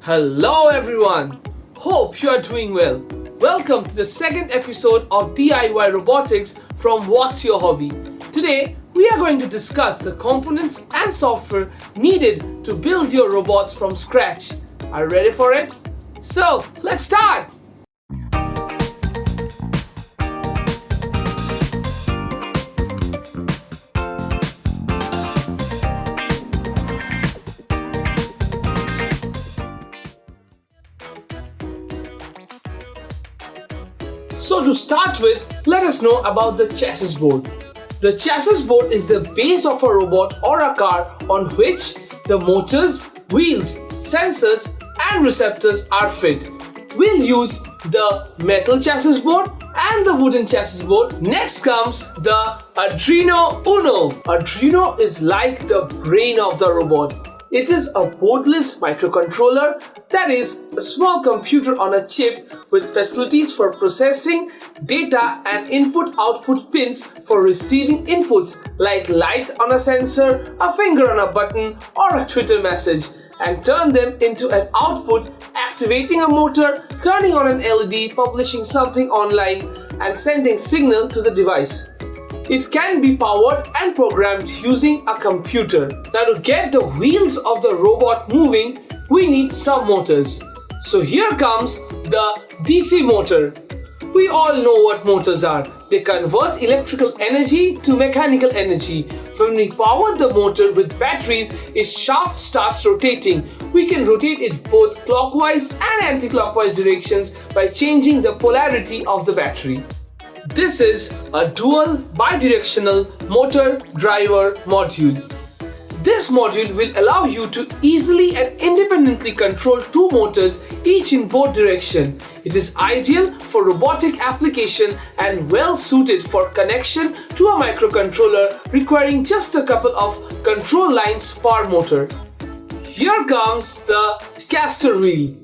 Hello everyone! Hope you are doing well. Welcome to the second episode of DIY Robotics from What's Your Hobby. Today, we are going to discuss the components and software needed to build your robots from scratch. Are you ready for it? So, let's start! So to start with, let us know about the chassis board. The chassis board is the base of a robot or a car on which the motors, wheels, sensors and receptors are fit. We'll use the metal chassis board and the wooden chassis board. Next comes the Arduino Uno. Arduino is like the brain of the robot. It is a boardless microcontroller, that is, a small computer on a chip with facilities for processing data and input-output pins for receiving inputs like light on a sensor, a finger on a button, or a Twitter message, and turn them into an output, activating a motor, turning on an LED, publishing something online, and sending signal to the device. It can be powered and programmed using a computer. Now to get the wheels of the robot moving, we need some motors. So here comes the DC motor. We all know what motors are. They convert electrical energy to mechanical energy. When we power the motor with batteries, its shaft starts rotating. We can rotate it both clockwise and anti-clockwise directions by changing the polarity of the battery. This is a dual bidirectional motor driver module. This module will allow you to easily and independently control two motors, each in both directions. It is ideal for robotic application and well suited for connection to a microcontroller requiring just a couple of control lines per motor. Here comes the caster wheel.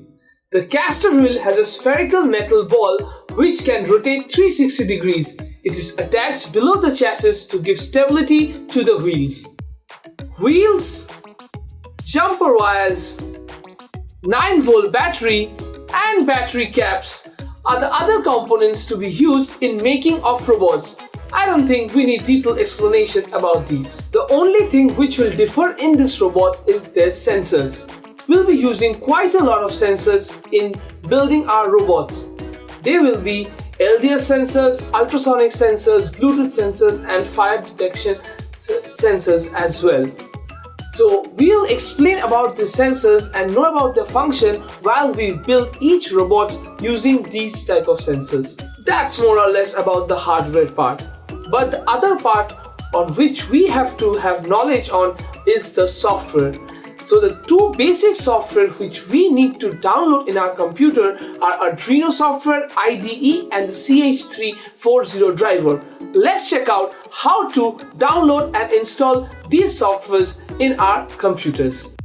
The caster wheel has a spherical metal ball which can rotate 360 degrees. It is attached below the chassis to give stability to the wheels. Wheels, jumper wires, 9-volt battery and battery caps are the other components to be used in making of robots. I don't think we need detailed explanation about these. The only thing which will differ in this robot is their sensors. We'll be using quite a lot of sensors in building our robots. They will be LDS sensors, ultrasonic sensors, Bluetooth sensors and fire detection sensors as well. So we'll explain about the sensors and know about their function while we build each robot using these type of sensors. That's more or less about the hardware part. But the other part on which we have to have knowledge on is the software. So the two basic software which we need to download in our computer are Arduino software IDE and the CH340 driver. Let's check out how to download and install these softwares in our computers.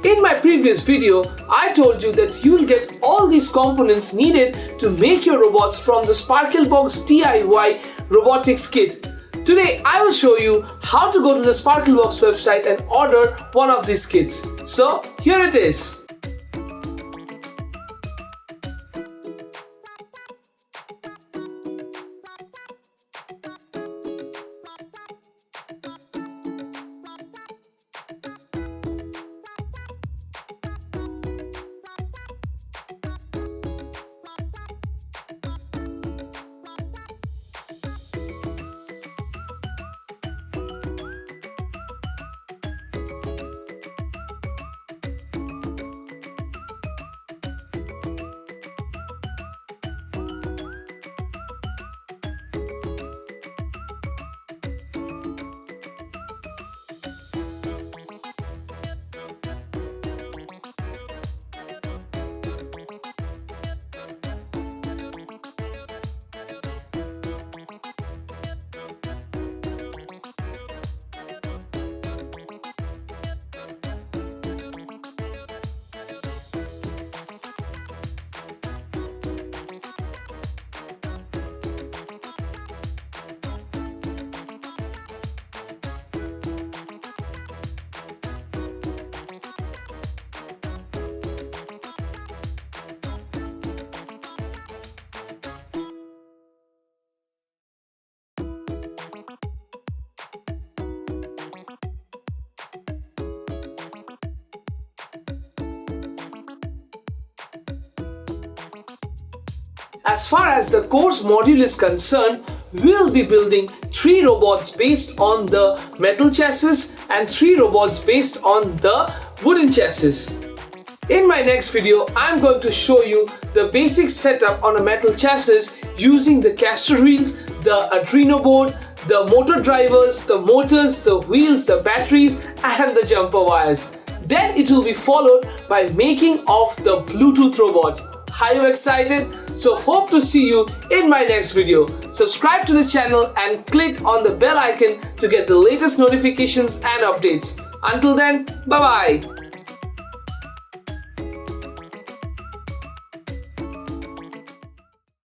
In my previous video, I told you that you will get all these components needed to make your robots from the Sparklebox DIY Robotics kit. Today, I will show you how to go to the Sparklebox website and order one of these kits. So, here it is. As far as the course module is concerned, we will be building 3 robots based on the metal chassis and 3 robots based on the wooden chassis. In my next video, I'm going to show you the basic setup on a metal chassis using the caster wheels, the Arduino board, the motor drivers, the motors, the wheels, the batteries and the jumper wires. Then it will be followed by making of the Bluetooth robot. Are you excited? So hope to see you in my next video. Subscribe to the channel and click on the bell icon to get the latest notifications and updates. Until then, bye bye.